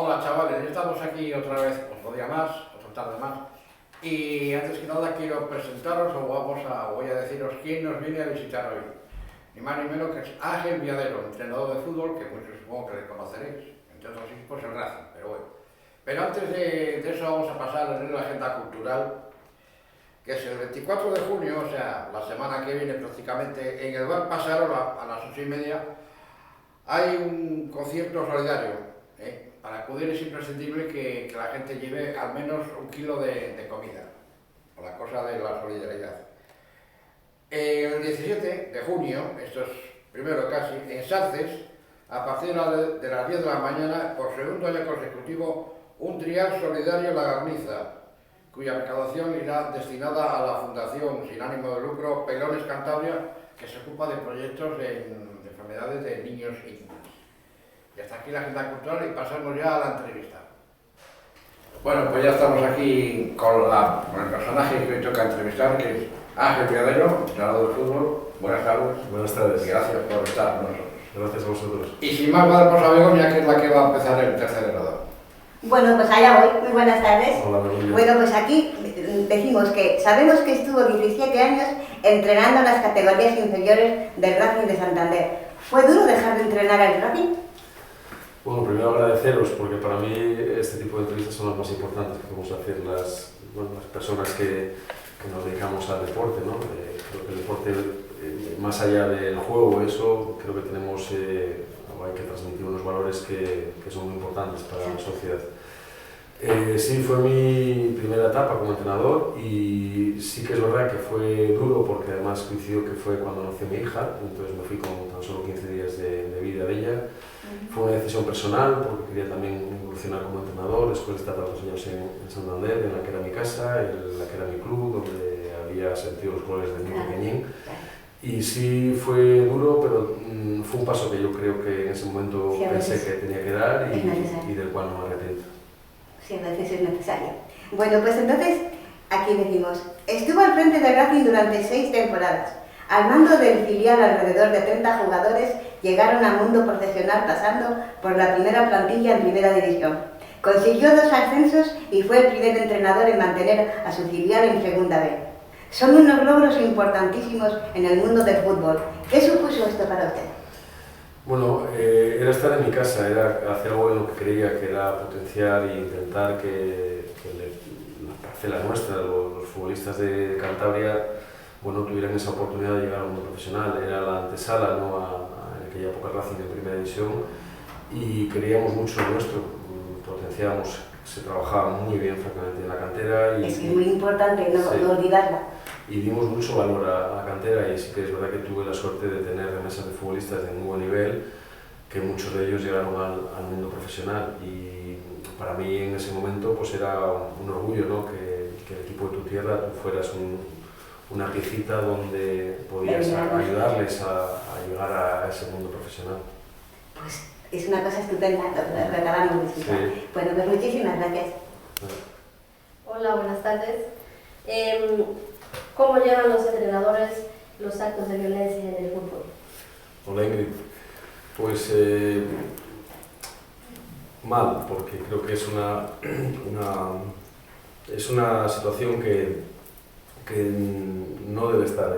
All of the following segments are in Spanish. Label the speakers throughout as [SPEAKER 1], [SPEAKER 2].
[SPEAKER 1] Hola chavales, ya estamos aquí otra vez, otro día más, otra tarde más. Y antes que nada quiero presentaros voy a deciros quién nos viene a visitar hoy. Ni más ni menos que es Ángel Viadero, entrenador de fútbol, que muchos supongo que le conoceréis, entre otros equipos el Racing, pero bueno. Pero antes de eso vamos a pasar a la agenda cultural, que es el 24 de junio, o sea, la semana que viene prácticamente, en el Bar Pasarola, a las 8:30, hay un concierto solidario. Para acudir es imprescindible que la gente lleve al menos 1 kilo de comida, por la cosa de la solidaridad. El 17 de junio, esto es primero casi, en Salces, a partir de las 10 de la mañana, por segundo año consecutivo, un trial solidario La Garniza, cuya recaudación irá destinada a la Fundación sin ánimo de lucro Pelones Cantabria, que se ocupa de proyectos de enfermedades de niños y niñas. Y hasta aquí la agenda cultural y pasamos ya a la entrevista. Bueno, pues ya estamos aquí con el personaje que hoy toca entrevistar, que es Ángel Viadero, entrenador de fútbol. Buenas tardes.
[SPEAKER 2] Buenas tardes.
[SPEAKER 1] Y gracias por estar con nosotros.
[SPEAKER 2] Gracias a vosotros.
[SPEAKER 1] Y sin más va a dar por saber, ya que es la que va a empezar el tercer grado.
[SPEAKER 3] Bueno, pues allá voy. Muy buenas tardes.
[SPEAKER 2] Hola, Begoña.
[SPEAKER 3] Bueno, pues aquí decimos que sabemos que estuvo 17 años entrenando en las categorías inferiores del Racing de Santander. ¿Fue duro dejar de entrenar al Racing?
[SPEAKER 2] Bueno, primero agradeceros, porque para mí este tipo de entrevistas son las más importantes que podemos hacer las personas que nos dedicamos al deporte, ¿no? Creo que el deporte, más allá del juego, eso, creo que tenemos, hay que transmitir unos valores que son muy importantes para la sociedad. Sí, fue mi primera etapa como entrenador y sí que es verdad que fue duro porque además coincidió que fue cuando nació mi hija, entonces me fui con tan solo 15 días de vida de ella. Fue una decisión personal porque quería también evolucionar como entrenador después de estar tantos años en Santander, en la que era mi casa, en la que era mi club, donde había sentido los goles de muy pequeñín. Y sí fue duro, pero fue un paso que yo creo que en ese momento
[SPEAKER 3] sí,
[SPEAKER 2] pensé que tenía que dar y del cual no me arrepiento.
[SPEAKER 3] Sí, a veces es necesaria. Bueno, pues entonces aquí decimos, estuvo al frente del Racing durante 6 temporadas. Al mando del filial, alrededor de 30 jugadores llegaron al mundo profesional pasando por la primera plantilla en primera división. Consiguió 2 ascensos y fue el primer entrenador en mantener a su filial en segunda B. Son unos logros importantísimos en el mundo del fútbol. ¿Qué supuso esto para usted?
[SPEAKER 2] Bueno, era estar en mi casa, era hacer algo en lo que creía, que era potenciar e intentar que la parcela nuestra, los futbolistas de Cantabria, bueno, tuvieran esa oportunidad de llegar al mundo profesional. Era la antesala, ¿no?, en aquella época Racing en primera división y queríamos mucho lo nuestro, potenciábamos, se trabajaba muy bien francamente en la cantera.
[SPEAKER 3] Es muy importante no olvidarla.
[SPEAKER 2] Y dimos mucho valor a la cantera y sí que es verdad que tuve la suerte de tener remesas de futbolistas de muy buen nivel, que muchos de ellos llegaron al mundo profesional y para mí en ese momento pues era un orgullo, ¿no?, que el equipo de tu tierra tú fueras una piecita donde podías ayudarles a llegar a ese mundo profesional.
[SPEAKER 3] Pues es una cosa estupenda lo que acabamos de explicar.
[SPEAKER 2] Sí.
[SPEAKER 3] Bueno, pues muchísimas gracias.
[SPEAKER 4] Hola, buenas tardes. ¿Cómo llevan los entrenadores los actos de violencia en el fútbol?
[SPEAKER 2] Hola Ingrid, pues mal, porque creo que es una situación que no debe estar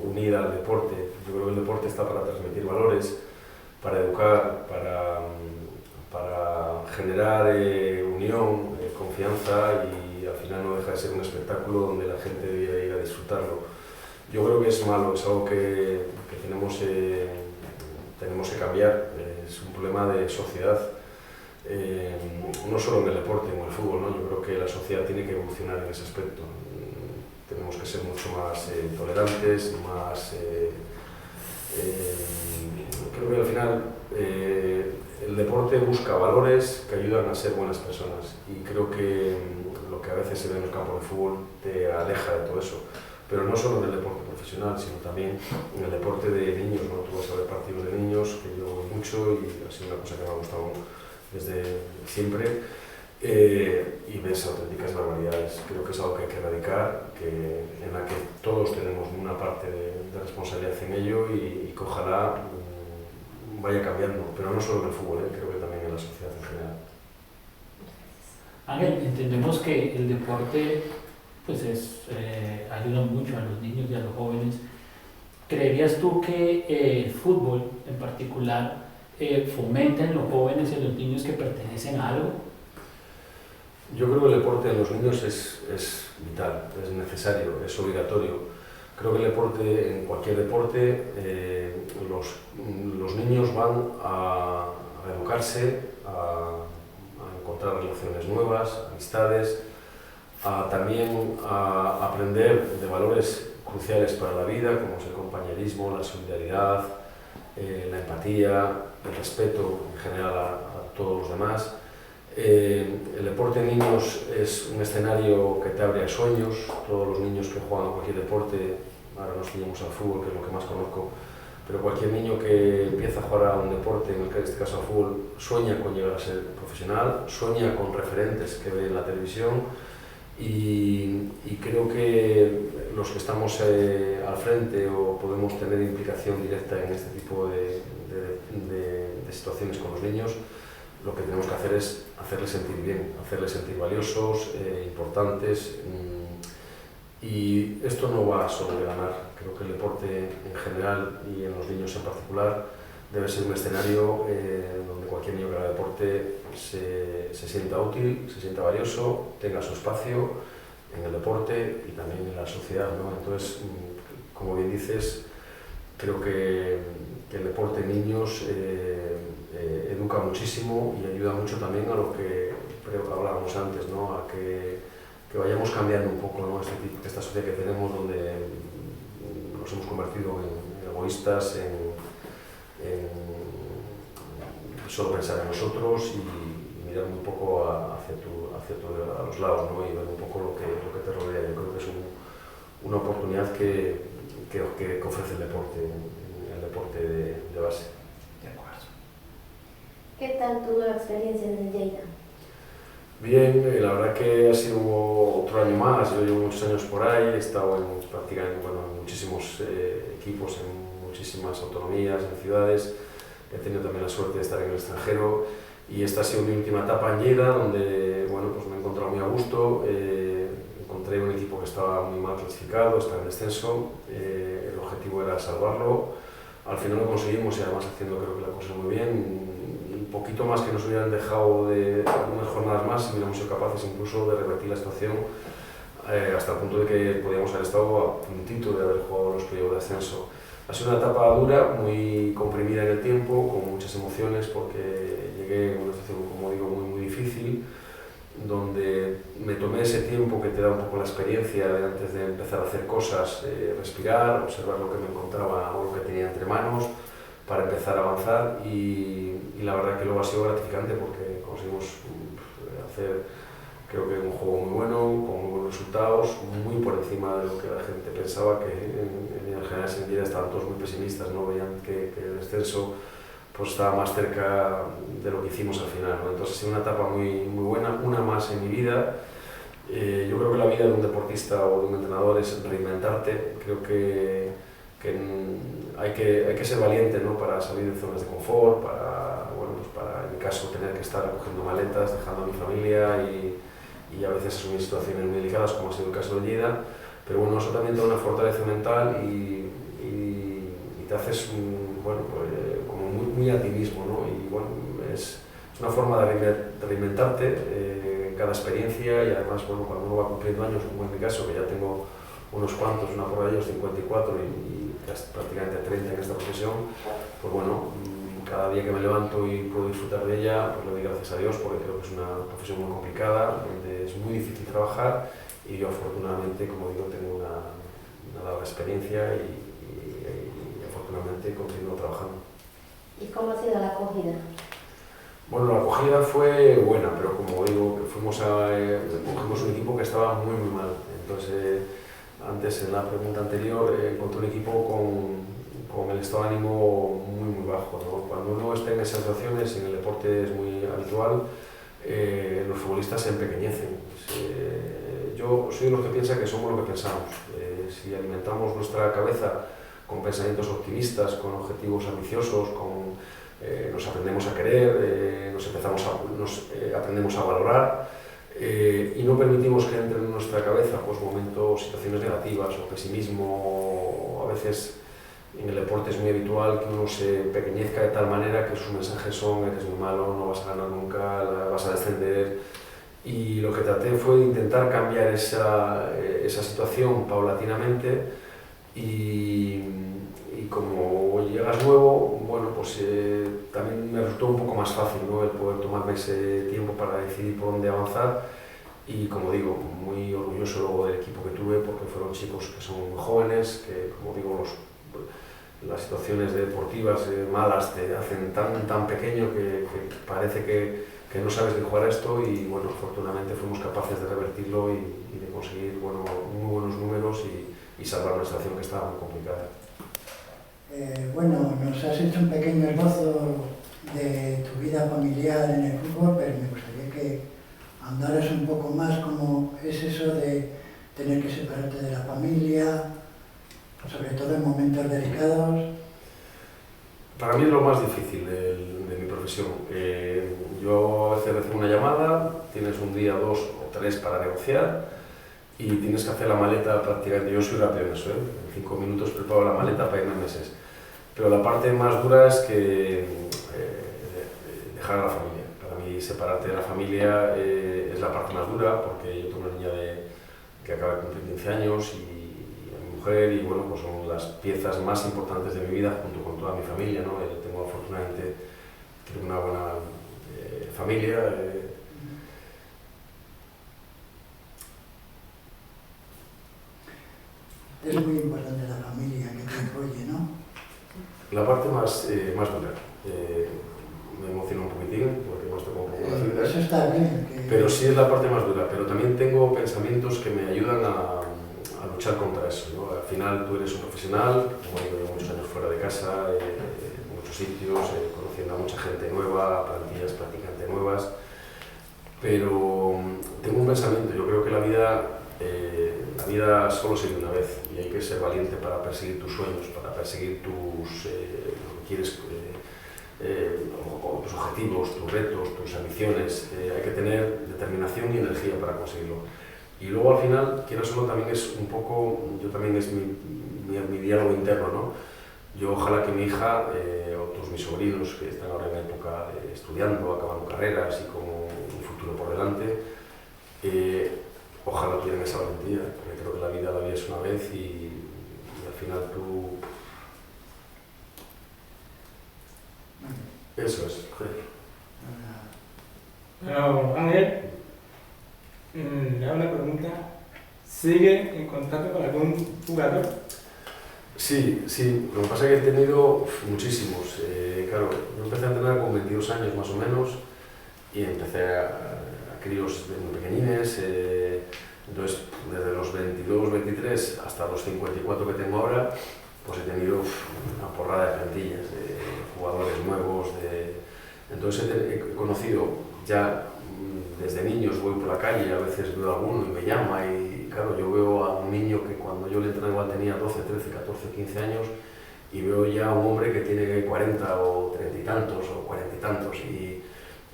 [SPEAKER 2] unida al deporte. Yo creo que el deporte está para transmitir valores, para educar, para generar unión, confianza y al final no deja de ser un espectáculo donde la gente debería ir a disfrutarlo. Yo creo que es malo, es algo que tenemos que cambiar, es un problema de sociedad, no solo en el deporte, en el fútbol, ¿no? Yo creo que la sociedad tiene que evolucionar en ese aspecto. Tenemos que ser mucho más tolerantes, más... creo que al final el deporte busca valores que ayudan a ser buenas personas y creo que lo que a veces se ve en el campo de fútbol te aleja de todo eso. Pero no solo en el deporte profesional, sino también en el deporte de niños, ¿no? Tú vas a ver partidos de niños, que yo voy mucho y ha sido una cosa que me ha gustado desde siempre, y ves auténticas barbaridades. Creo que es algo que hay que erradicar, en la que todos tenemos una parte de responsabilidad en ello y que ojalá vaya cambiando, pero no solo en el fútbol, creo que también en la la sociedad en general.
[SPEAKER 5] Ángel, entendemos que el deporte pues ayuda mucho a los niños y a los jóvenes. ¿Creerías tú que el fútbol en particular fomenta en los jóvenes y en los niños que pertenecen a algo?
[SPEAKER 2] Yo creo que el deporte en los niños es vital, es necesario, es obligatorio. Creo que el deporte, en cualquier deporte, los niños van a educarse, a encontrar relaciones nuevas, amistades, también a aprender de valores cruciales para la vida, como es el compañerismo, la solidaridad, la empatía, el respeto en general a todos los demás. El deporte en niños es un escenario que te abre a sueños. Todos los niños que juegan a cualquier deporte, ahora nos unimos al fútbol, que es lo que más conozco, pero cualquier niño que empieza a jugar a un deporte, en este caso al fútbol, sueña con llegar a ser profesional, sueña con referentes que ve en la televisión, y creo que los que estamos al frente o podemos tener implicación directa en este tipo de situaciones con los niños, lo que tenemos que hacer es hacerles sentir bien, hacerles sentir valiosos, importantes, y esto no va solo de ganar. Creo que el deporte en general y en los niños en particular debe ser un escenario donde cualquier niño que haga deporte se sienta útil, se sienta valioso, tenga su espacio en el deporte y también en la sociedad, ¿no? Entonces, como bien dices, creo que el deporte en niños educa muchísimo y ayuda mucho también a lo que hablábamos antes, ¿no? A que vayamos cambiando un poco, ¿no? Esta sociedad que tenemos, donde nos hemos convertido en egoístas, en solo pensar en nosotros y mirar un poco hacia los lados, ¿no? Y ver un poco lo que te rodea. Yo creo que es una oportunidad que ofrece el deporte de base.
[SPEAKER 5] De acuerdo.
[SPEAKER 4] ¿Qué tal tu nueva experiencia en el Lleida?
[SPEAKER 2] Bien, la verdad que ha sido otro año más. Yo llevo muchos años por ahí, he estado prácticamente en muchísimos equipos, en muchísimas autonomías, en ciudades. He tenido también la suerte de estar en el extranjero y esta ha sido mi última etapa en Lleida, donde pues me he encontrado muy a gusto. Encontré un equipo que estaba muy mal clasificado, estaba en descenso. El objetivo era salvarlo. Al final lo conseguimos y además haciendo creo que la cosa muy bien. Un poquito más que nos hubieran dejado de unas jornadas más y hubiéramos sido capaces incluso de revertir la situación hasta el punto de que podíamos haber estado a puntito de haber jugado los playoffs de ascenso. Ha sido una etapa dura, muy comprimida en el tiempo, con muchas emociones, porque llegué a una situación, como digo, muy difícil, donde me tomé ese tiempo que te da un poco la experiencia de antes de empezar a hacer cosas, respirar, observar lo que me encontraba o lo que tenía entre manos, para empezar a avanzar, y la verdad que luego ha sido gratificante porque conseguimos hacer, creo que un juego muy bueno, con muy buenos resultados, muy por encima de lo que la gente pensaba, que en general en Lleida estaban todos muy pesimistas, ¿no? Veían que el descenso pues estaba más cerca de lo que hicimos al final, ¿no? Entonces ha sido una etapa muy buena, una más en mi vida. Yo creo que la vida de un deportista o de un entrenador es reinventarte. Creo que hay que ser valiente, ¿no? Para salir de zonas de confort, para en mi caso tener que estar recogiendo maletas, dejando a mi familia y a veces asumir situaciones muy delicadas, como ha sido el caso de Lleida, pero bueno, eso también te da una fortaleza mental y te haces como muy a ti mismo, ¿no? Y bueno, es una forma de reinventarte cada experiencia, y además cuando uno va cumpliendo años, como en mi caso, que ya tengo unos cuantos, una por ellos 54 y prácticamente 30 en esta profesión, pues bueno, cada día que me levanto y puedo disfrutar de ella, pues le doy gracias a Dios, porque creo que es una profesión muy complicada, donde es muy difícil trabajar, y yo afortunadamente, como digo, tengo una larga experiencia y afortunadamente continúo trabajando.
[SPEAKER 4] ¿Y cómo ha sido la acogida?
[SPEAKER 2] Bueno, la acogida fue buena, pero como digo, cogimos un equipo que estaba muy mal. Entonces, antes, en la pregunta anterior, encontré un equipo con el estado de ánimo muy bajo, ¿no? Cuando uno está en esas situaciones, en el deporte es muy habitual, los futbolistas se empequeñecen. Yo soy de los que piensa que somos lo que pensamos. Si alimentamos nuestra cabeza con pensamientos optimistas, con objetivos ambiciosos, con nos aprendemos a querer, aprendemos a valorar y no permitimos que entren en nuestra cabeza pues, momentos, situaciones negativas o pesimismo. A veces en el deporte es muy habitual que uno se pequeñezca de tal manera que sus mensajes son: eres muy malo, no vas a ganar nunca, vas a descender. Y lo que traté fue intentar cambiar esa situación paulatinamente y como llegas nuevo, bueno, pues también me resultó un poco más fácil, ¿no?, el poder tomarme ese tiempo para decidir por dónde avanzar. Y como digo, muy orgulloso luego del equipo que tuve, porque fueron chicos que son muy jóvenes, que como digo, las situaciones deportivas malas te hacen tan pequeño que parece que no sabes ni jugar a esto, y bueno, afortunadamente fuimos capaces de revertirlo y de conseguir bueno, muy buenos números y salvar una situación que estaba muy complicada.
[SPEAKER 6] Bueno, nos has hecho un pequeño esbozo de tu vida familiar en el fútbol, pero me gustaría que andaras un poco más cómo es eso de tener que separarte de la familia, sobre todo en momentos delicados.
[SPEAKER 2] Para mí es lo más difícil de mi profesión. Yo a veces recibo una llamada, tienes un día, 2 o 3 para negociar y tienes que hacer la maleta prácticamente. Yo soy rápido en eso, en 5 minutos preparo la maleta para irme meses. Pero la parte más dura es que dejar a la familia. Para mí separarte de la familia es la parte más dura, porque yo tengo una niña que acaba de cumplir 15 años y mi mujer, y bueno, pues son las piezas más importantes de mi vida junto con toda mi familia, ¿no? Tengo afortunadamente una buena familia.
[SPEAKER 6] Es muy importante la familia que te apoye, ¿no?
[SPEAKER 2] La parte más dura. Me emociona un poquitín porque no estoy con poco la fibra.
[SPEAKER 6] Eso está bien.
[SPEAKER 2] Pero sí es la parte más dura, pero también tengo pensamientos que me ayudan a luchar contra eso, ¿no? Al final tú eres un profesional, como digo, llevo muchos años fuera de casa, en muchos sitios, conociendo a mucha gente nueva, plantillas prácticamente nuevas, pero tengo un pensamiento. Yo creo que la vida solo se vive una vez y hay que ser valiente para perseguir tus sueños, para perseguir lo que quieres, o tus objetivos, tus retos, tus ambiciones. Hay que tener determinación y energía para conseguirlo. Y luego al final, quiero solo también es un poco, yo también es mi diálogo interno, ¿no? Yo ojalá que mi hija, o todos mis sobrinos que están ahora en la época estudiando, acabando carreras y con un futuro por delante, ojalá tuvieran esa valentía, porque creo que la vida es una vez y al final tú... Eso es.
[SPEAKER 7] Bueno, Ángel, le hago una pregunta. ¿Sigue en contacto con algún jugador?
[SPEAKER 2] Sí. Lo que pasa es que he tenido muchísimos. Claro, yo empecé a entrenar con 22 años más o menos y empecé a críos muy pequeñines. Entonces, desde los 22, 23 hasta los 54 que tengo ahora, pues he tenido una porrada de plantillas, de jugadores nuevos. Entonces he conocido ya desde niños, voy por la calle, a veces veo a alguno y me llama, y claro, yo veo a un niño que cuando yo le entré igual tenía 12, 13, 14, 15 años, y veo ya a un hombre que tiene 40 o 30 y tantos o 40 y tantos,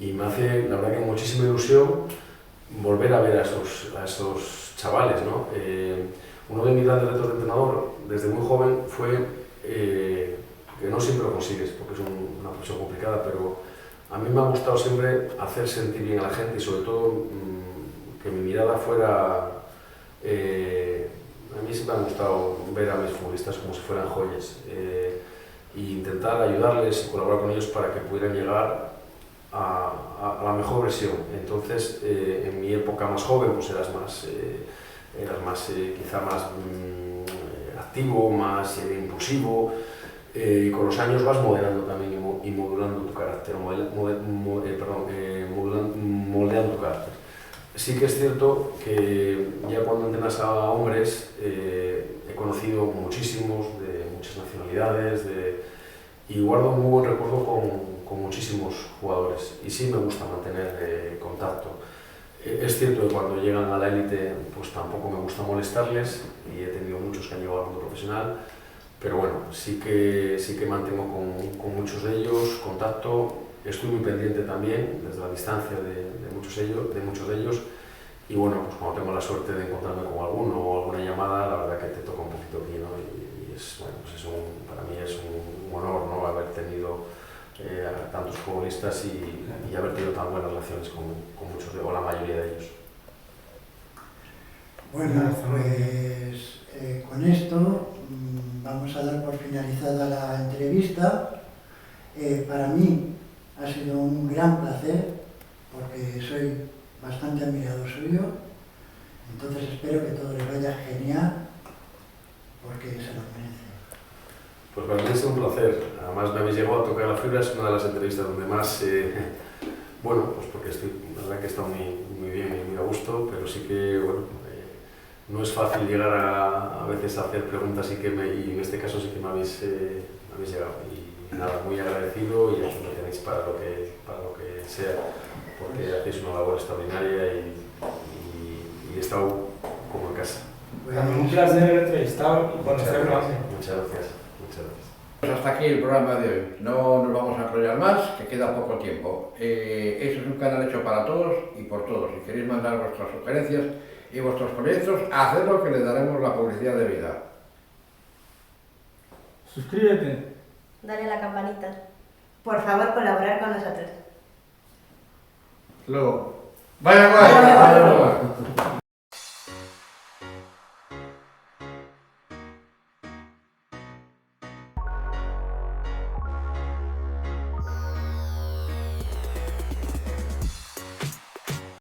[SPEAKER 2] y me hace, la verdad, que muchísima ilusión volver a ver a esos chavales, ¿no? Uno de mis grandes retos de entrenador desde muy joven fue que no siempre lo consigues, porque es una profesión complicada, pero a mí me ha gustado siempre hacer sentir bien a la gente y sobre todo que mi mirada fuera... a mí siempre me ha gustado ver a mis futbolistas como si fueran joyas e intentar ayudarles y colaborar con ellos para que pudieran llegar a la mejor versión. Entonces, en mi época más joven, pues eras más quizá más activo, más impulsivo, y con los años vas moderando también y modulando tu carácter, moldeando tu carácter. Sí que es cierto que ya cuando entrenas a hombres, he conocido muchísimos, de muchas nacionalidades, y guardo un muy buen recuerdo con muchísimos jugadores, y sí me gusta mantener contacto. Es cierto que cuando llegan a la élite, pues tampoco me gusta molestarles, y he tenido muchos que han llegado al mundo profesional, pero bueno, sí que mantengo con muchos de ellos contacto. Estoy muy pendiente también, desde la distancia, de muchos de ellos. Y bueno, pues cuando tengo la suerte de encontrarme con alguno o alguna llamada, la verdad que te toca un poquito aquí, ¿no? Y es, bueno, pues para mí es un honor, ¿no? Haber tenido a tantos futbolistas y haber tenido tan buenas relaciones con muchos o la mayoría de ellos.
[SPEAKER 6] Bueno, pues con esto vamos a dar por finalizada la entrevista. Para mí ha sido un gran placer, porque soy bastante admirador suyo, entonces espero que todo les vaya genial, porque se lo merece.
[SPEAKER 2] Pues para mí es un placer, además me habéis llegado a tocar la fibra, es una de las entrevistas donde más, bueno, pues porque la verdad que he estado muy bien y muy a gusto, pero sí que, bueno, no es fácil llegar a veces a hacer preguntas y en este caso sí que me habéis llegado. Y nada, muy agradecido y aquí me tenéis para lo que sea, porque hacéis una labor extraordinaria y he estado como en casa.
[SPEAKER 7] Para mí un placer haber entrevistado y conocerlo.
[SPEAKER 2] Muchas gracias.
[SPEAKER 1] Pues hasta aquí el programa de hoy. No nos vamos a enrollar más, que queda poco tiempo. Eso es un canal hecho para todos y por todos. Si queréis mandar vuestras sugerencias y vuestros proyectos, hacedlo, que les daremos la publicidad debida.
[SPEAKER 7] Suscríbete.
[SPEAKER 4] Dale a la campanita.
[SPEAKER 3] Por favor, colaborar con nosotros.
[SPEAKER 1] Luego. ¡Vaya, vaya!